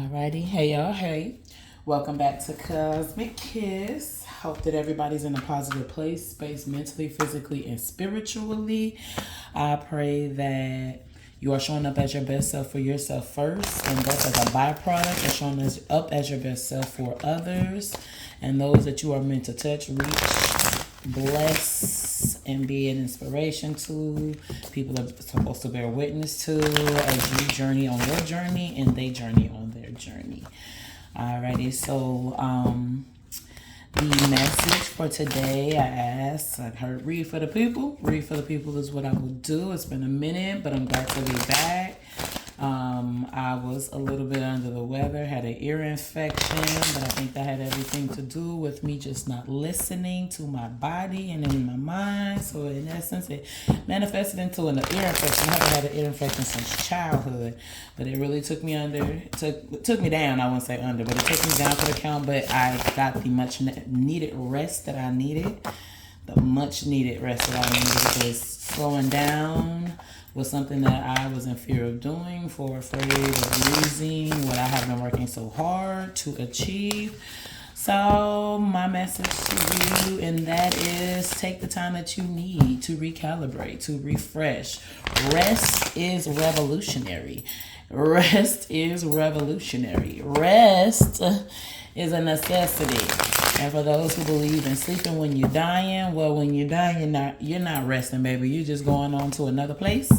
Alrighty, hey y'all, hey. Welcome back to Cosmic Kiss. Hope that everybody's in a positive place, space, mentally, physically, and spiritually. I pray that you are showing up as your best self for yourself first, and that's as a byproduct of showing up as your best self for others and those that you are meant to touch, reach, bless, and be an inspiration to. People are supposed to bear witness to as you journey on your journey and they journey on their journey. Alrighty, so the message for today, I heard read for the people. Read for the people is what I will do. It's been a minute, but I'm glad to be back. I was a little bit under the weather, had an ear infection, but I think that had everything to do with me just not listening to my body and in my mind. So in essence, it manifested into an ear infection. I haven't had an ear infection since childhood, but it really took me took me down. I won't say under, but it took me down for the count. But I got the much needed rest that I needed. The much needed rest that I needed, because slowing down was something that I was in fear of doing, afraid of losing what I have been working so hard to achieve. So my message to you, and that is, take the time that you need to recalibrate, to refresh. Rest is revolutionary. Rest is revolutionary. Rest is a necessity. And for those who believe in sleeping when you're dying, well, when you're dying, you're not resting, baby. You're just going on to another place,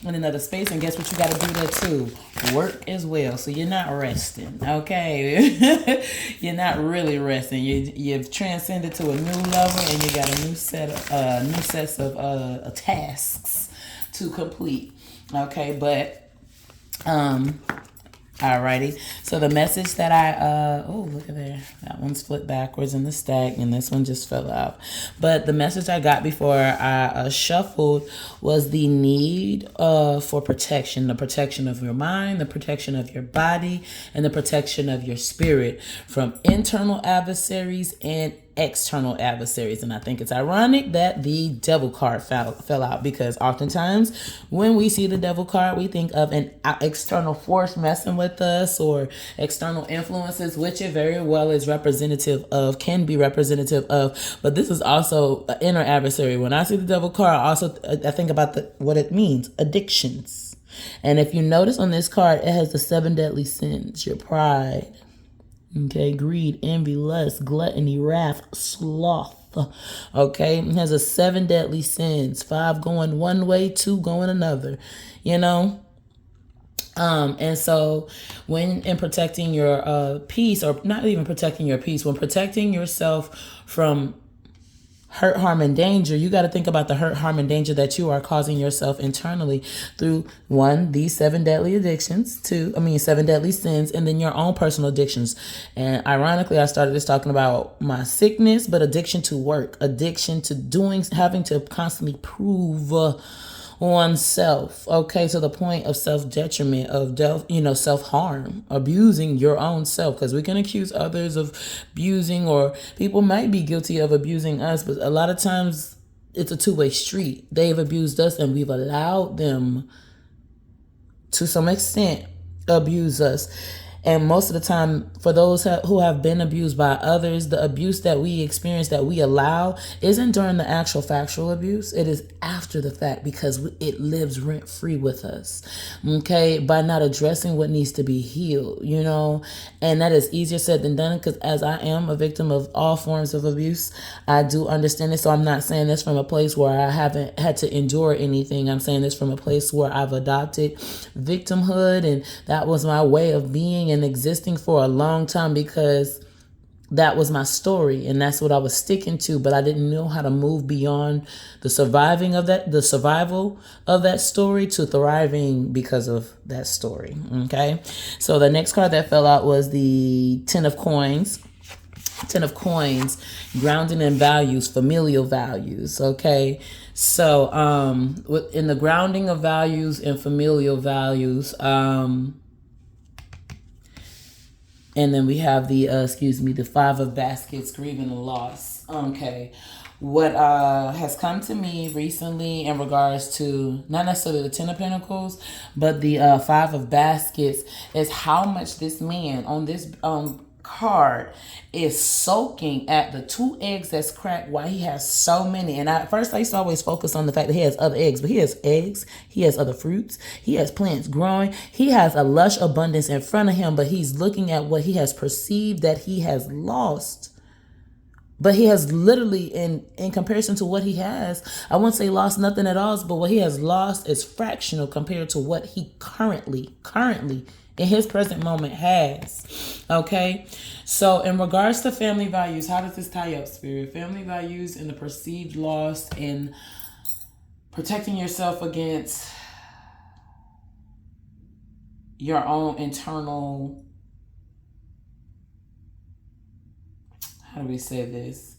in another space. And guess what? You got to do that too. Work as well. So you're not resting, okay? You're not really resting. You've transcended to a new level, and you got a new sets of tasks to complete, okay? But alrighty. So the message that look at there. That one's flipped backwards in the stack, and this one just fell out. But the message I got before I shuffled was the need for protection. The protection of your mind, the protection of your body, and the protection of your spirit from internal adversaries and external adversaries. And I think it's ironic that the devil card fell out, because oftentimes when we see the devil card, we think of an external force messing with us, or external influences, which it very well is representative of, can be representative of. But this is also an inner adversary. When I see the devil card, I think about what it means: addictions. And if you notice on this card, it has the 7 deadly sins: your pride, okay, greed, envy, lust, gluttony, wrath, sloth. Okay, it has a 7 deadly sins, 5 going one way, 2 going another, and so when in protecting your peace, or not even protecting your peace, when protecting yourself from hurt, harm, and danger, you got to think about the hurt, harm, and danger that you are causing yourself internally through, 1, these 7 deadly addictions, 7 deadly sins, and then your own personal addictions. And ironically, I started this talking about my sickness, but addiction to work, addiction to having to constantly prove oneself, okay, to the point of self-detriment, of self-harm, abusing your own self, because we can accuse others of abusing, or people might be guilty of abusing us, but a lot of times it's a two-way street. They've abused us, and we've allowed them to some extent abuse us. And most of the time, for those who have been abused by others, the abuse that we experience, that we allow, isn't during the actual factual abuse. It is after the fact, because it lives rent-free with us, okay, by not addressing what needs to be healed, And that is easier said than done, because as I am a victim of all forms of abuse, I do understand it. So I'm not saying this from a place where I haven't had to endure anything. I'm saying this from a place where I've adopted victimhood, and that was my way of being and existing for a long time, because that was my story and that's what I was sticking to. But I didn't know how to move beyond the survival of that story to thriving because of that story. Okay. So the next card that fell out was the 10 of Coins. 10 of Coins, grounding in values, familial values. Okay. So in the grounding of values and familial values, and then we have the 5 of Baskets, grieving a loss. Okay. What has come to me recently in regards to not necessarily the Ten of Pentacles, but the Five of Baskets is how much this man on this card is soaking at the 2 eggs that's cracked, why he has so many. And at first I used to always focus on the fact that he has other eggs, but he has eggs, he has other fruits, he has plants growing, he has a lush abundance in front of him, but he's looking at what he has perceived that he has lost. But he has literally, in comparison to what he has, I wouldn't say lost nothing at all, but what he has lost is fractional compared to what he currently in his present moment has. Okay, so in regards to family values, how does this tie up, Spirit? Family values and the perceived loss and protecting yourself against your own internal, how do we say this?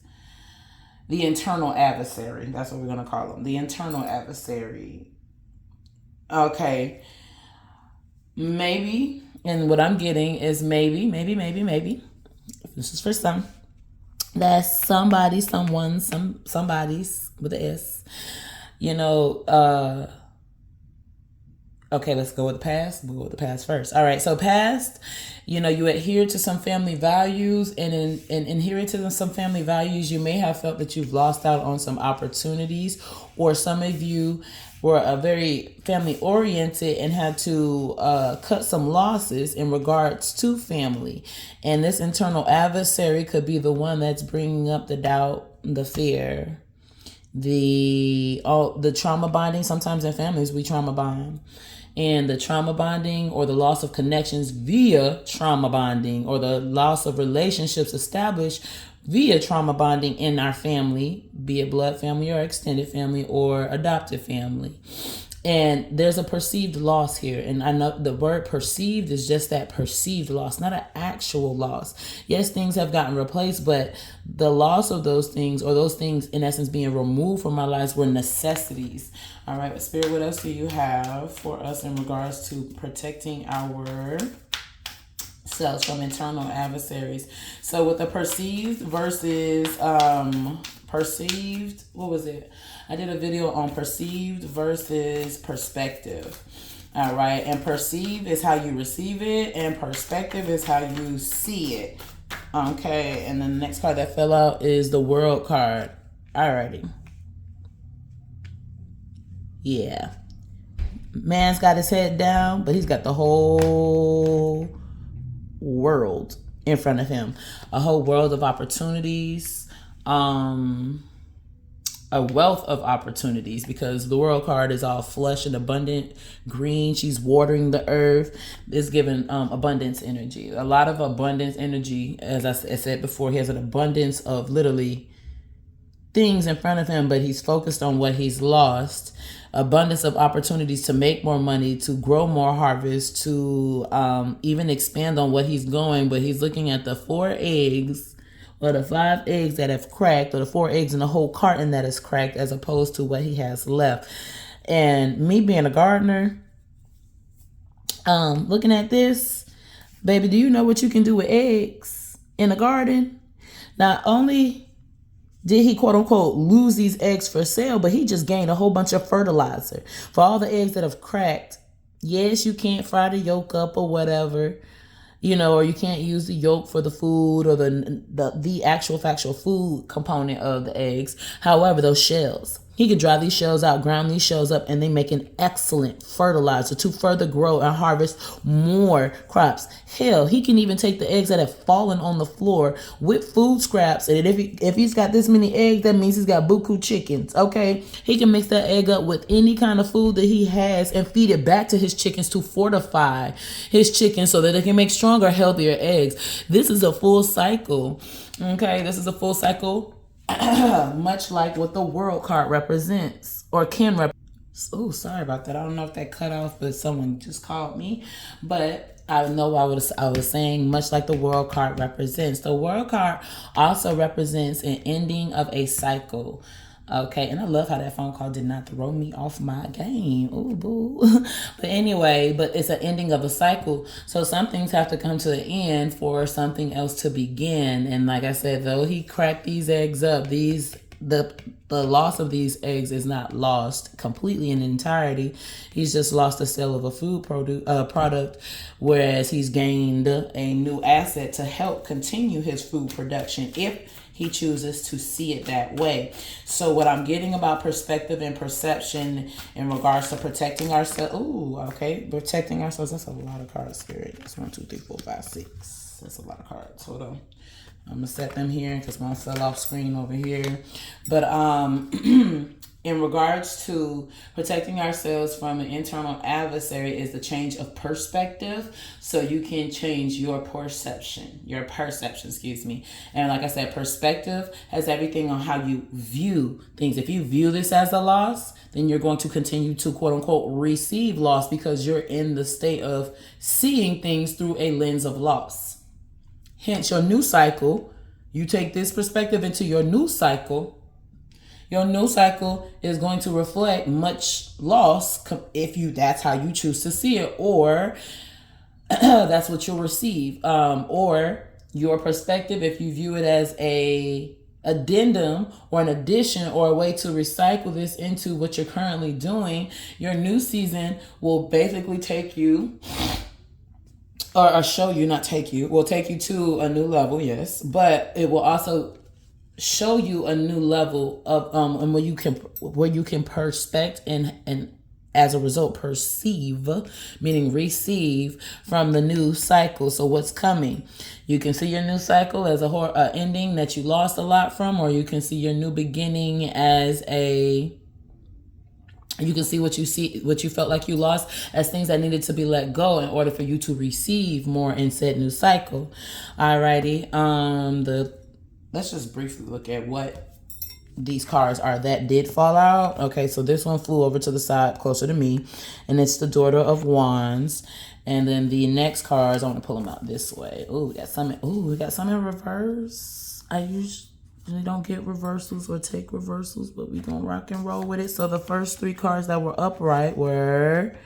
The internal adversary. That's what we're going to call them. The internal adversary. Okay. Maybe, and what I'm getting is maybe, this is for some, that somebody, someone, somebody's with an S, okay, let's go with the past. We'll go with the past first. All right, so past, you adhere to some family values, and in adhering to some family values, you may have felt that you've lost out on some opportunities, or some of you were very family oriented and had to cut some losses in regards to family. And this internal adversary could be the one that's bringing up the doubt, the fear, the trauma bonding. Sometimes in families we trauma bond. And the trauma bonding, or the loss of connections via trauma bonding, or the loss of relationships established via trauma bonding in our family, be it blood family or extended family or adopted family. And there's a perceived loss here. And I know the word perceived is just that, perceived loss, not an actual loss. Yes, things have gotten replaced, but the loss of those things, or those things in essence being removed from our lives, were necessities. All right, Spirit, what else do you have for us in regards to protecting our selves from internal adversaries? So with the perceived versus perceived, what was it? I did a video on perceived versus perspective. All right, and perceive is how you receive it, and perspective is how you see it. Okay, and then the next card that fell out is the World card. Alrighty. Yeah. Man's got his head down, but he's got the whole world in front of him. A whole world of opportunities. A wealth of opportunities, because the World card is all flush and abundant, green. She's watering the earth. It's giving abundance energy. A lot of abundance energy. As I said before, he has an abundance of literally things in front of him, but he's focused on what he's lost. Abundance of opportunities to make more money, to grow more harvest, to even expand on what he's going. But he's looking at the 4 eggs, or the 5 eggs that have cracked, or the 4 eggs in the whole carton that is cracked, as opposed to what he has left. And me being a gardener, looking at this, baby, do you know what you can do with eggs in a garden? Not only did he, quote unquote, lose these eggs for sale, but he just gained a whole bunch of fertilizer for all the eggs that have cracked. Yes, you can't fry the yolk up or whatever, or you can't use the yolk for the food, or the actual factual food component of the eggs. However, those shells, he can dry these shells out, ground these shells up, and they make an excellent fertilizer to further grow and harvest more crops. Hell, he can even take the eggs that have fallen on the floor with food scraps, and if he's got this many eggs, that means he's got buku chickens, okay? He can mix that egg up with any kind of food that he has and feed it back to his chickens to fortify his chickens so that they can make stronger, healthier eggs. This is a full cycle, okay? This is a full cycle. Much like what the World card represents, or can represent. Oh, sorry about that. I don't know if that cut off, but someone just called me. But I know I was saying, much like the World card represents. The World card also represents an ending of a cycle. Okay, and I love how that phone call did not throw me off my game. Ooh, boo. But anyway, but it's an ending of a cycle. So some things have to come to the end for something else to begin. And like I said, though he cracked these eggs up, these the loss of these eggs is not lost completely in entirety. He's just lost the sale of a food product, whereas he's gained a new asset to help continue his food production if he chooses to see it that way. So what I'm getting about perspective and perception in regards to protecting ourselves. Ooh, okay. Protecting ourselves. That's a lot of cards, Spirit. That's 1, 2, 3, 4, 5, 6. That's a lot of cards. Hold on. I'm gonna set them here because one fell off screen over here. But in regards to protecting ourselves from an internal adversary is the change of perspective. So you can change your perception, excuse me. And like I said, perspective has everything on how you view things. If you view this as a loss, then you're going to continue to quote unquote receive loss because you're in the state of seeing things through a lens of loss. Hence your new cycle. You take this perspective into your new cycle. Your new cycle is going to reflect much loss if that's how you choose to see it, or that's what you'll receive. Or your perspective, if you view it as a addendum or an addition or a way to recycle this into what you're currently doing, your new season will basically take you or show you, not take you, will take you to a new level, yes, but it will also show you a new level of and where you can perspect and as a result perceive, meaning receive from the new cycle. So what's coming? You can see your new cycle as a ending that you lost a lot from, or you can see your new beginning as you can see what you felt like you lost as things that needed to be let go in order for you to receive more in said new cycle. Alrighty. Let's just briefly look at what these cards are that did fall out. Okay, so this one flew over to the side closer to me, and it's the Daughter of Wands. And then the next cards, I want to pull them out this way. We got some in reverse. I usually don't get reversals or take reversals, but we gonna rock and roll with it. So the first 3 cards that were upright were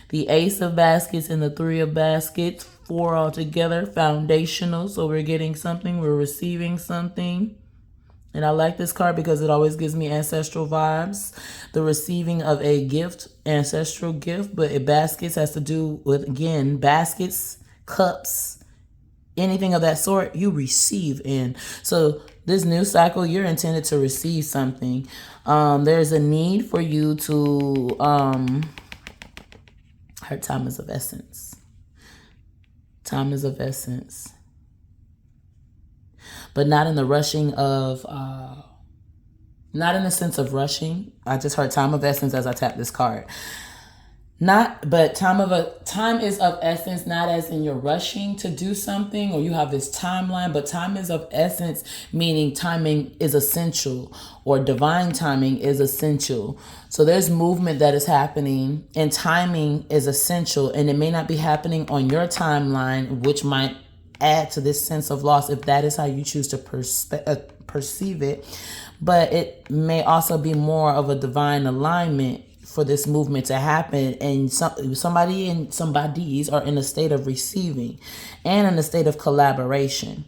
the Ace of Baskets and the 3 of Baskets, 4 altogether, foundational. So we're getting something, we're receiving something. And I like this card because it always gives me ancestral vibes. The receiving of a gift, ancestral gift, but baskets has to do with, again, baskets, cups, anything of that sort you receive in. So this new cycle, you're intended to receive something. There's a need for you to, her time is of essence. Time is of essence. But not in the rushing of, not in the sense of rushing. I just heard time of essence as I tap this card. But time is of essence, not as in you're rushing to do something or you have this timeline, but time is of essence, meaning timing is essential or divine timing is essential. So there's movement that is happening and timing is essential, and it may not be happening on your timeline, which might add to this sense of loss if that is how you choose to perceive it. But it may also be more of a divine alignment for this movement to happen, and somebody's are in a state of receiving and in a state of collaboration.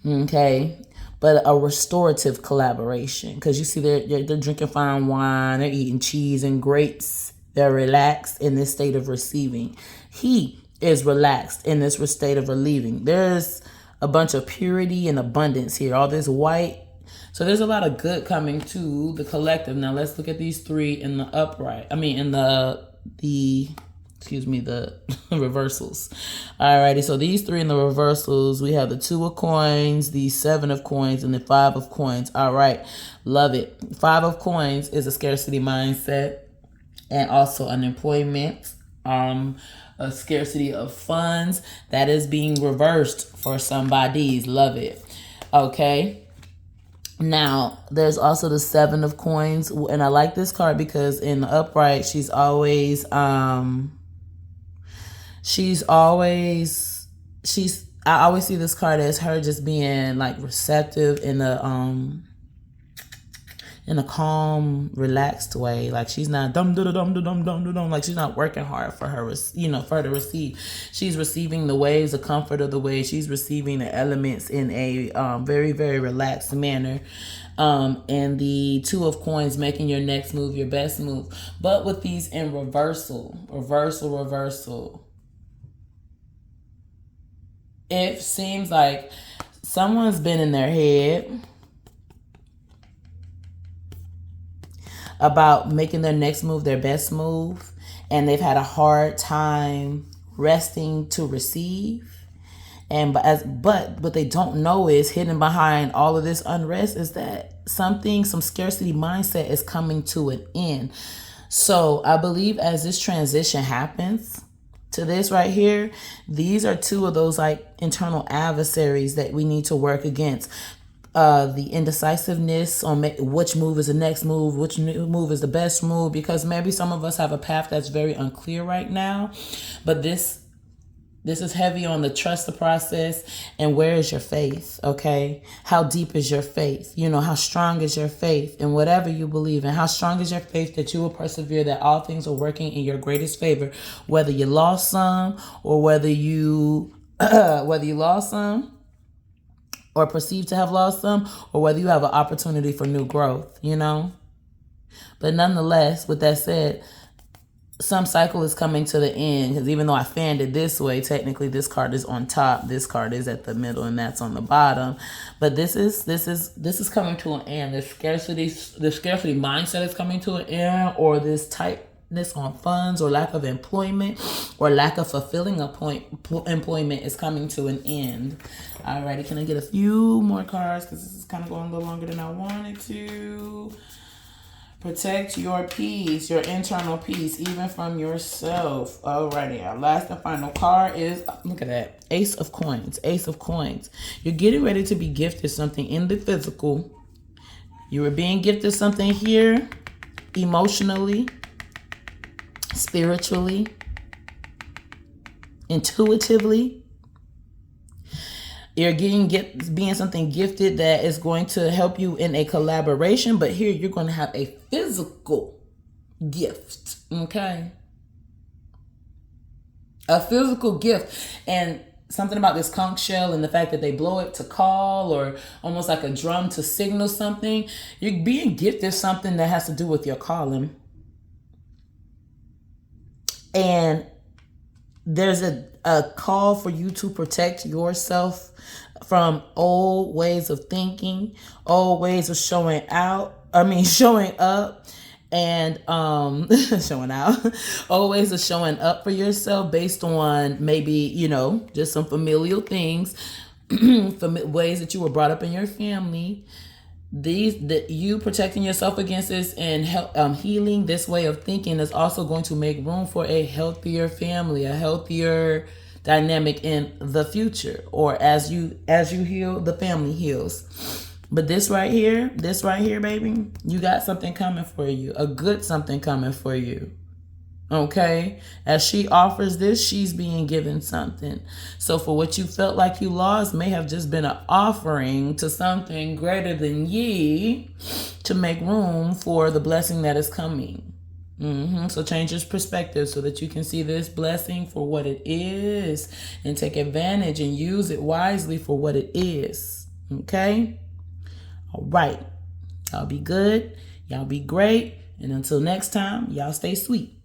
Okay, but a restorative collaboration, because you see they're drinking fine wine, they're eating cheese and grapes, they're relaxed in this state of receiving. He is relaxed in this state of relieving. There's a bunch of purity and abundance here, all this white. So there's a lot of good coming to the collective. Now let's look at these 3 in the upright. In the reversals. Alrighty, so these 3 in the reversals, we have the 2 of coins, the 7 of coins, and the 5 of coins. All right, love it. 5 of coins is a scarcity mindset and also unemployment, a scarcity of funds that is being reversed for somebody's. Love it. Okay. Now, there's also the 7 of coins, and I like this card because in the upright, I always see this card as her just being like receptive in the in a calm, relaxed way. Like she's not dum dum dum dum dum dum. Like she's not working hard for her, for her to receive. She's receiving the waves, the comfort of the waves. She's receiving the elements in a very, very relaxed manner. And the Two of Coins, making your next move your best move. But with these in reversal. It seems like someone's been in their head about making their next move their best move, and they've had a hard time resting to receive. And but what they don't know is hidden behind all of this unrest is that some scarcity mindset is coming to an end. So I believe as this transition happens to this right here, these are two of those like internal adversaries that we need to work against. The indecisiveness on which move is the next move, which move is the best move, because maybe some of us have a path that's very unclear right now, but this is heavy on the trust the process and where is your faith, okay? How deep is your faith? How strong is your faith in whatever you believe in? How strong is your faith that you will persevere, that all things are working in your greatest favor, whether you lost some or whether you lost some or perceive to have lost some, or whether you have an opportunity for new growth, But nonetheless, with that said, some cycle is coming to the end, because even though I fanned it this way, technically this card is on top, this card is at the middle, and that's on the bottom. But this is coming to an end. The scarcity mindset is coming to an end, or this tightness on funds, or lack of employment, or lack of fulfilling employment is coming to an end. Alrighty, can I get a few more cards, because this is kind of going a little longer than I wanted to. Protect your peace, your internal peace, even from yourself. Alrighty, our last and final card is, look at that, Ace of Coins. You're getting ready to be gifted something in the physical. You were being gifted something here, emotionally, spiritually, intuitively. You're being something gifted that is going to help you in a collaboration, but here you're going to have a physical gift, okay? A physical gift. And something about this conch shell and the fact that they blow it to call, or almost like a drum to signal something. You're being gifted something that has to do with your calling. And there's a call for you to protect yourself from old ways of thinking, old ways of showing up, and showing out, old ways of showing up for yourself based on maybe, just some familial things, ways that you were brought up in your family. You protecting yourself against this and healing this way of thinking is also going to make room for a healthier family, a healthier dynamic in the future, or as you heal, the family heals. But this right here, baby, you got something coming for you, a good something coming for you. Okay, as she offers this, she's being given something. So for what you felt like you lost may have just been an offering to something greater than ye, to make room for the blessing that is coming. So change your perspective so that you can see this blessing for what it is and take advantage and use it wisely for what it is. Okay? All right. Y'all be good. Y'all be great. And until next time, y'all stay sweet.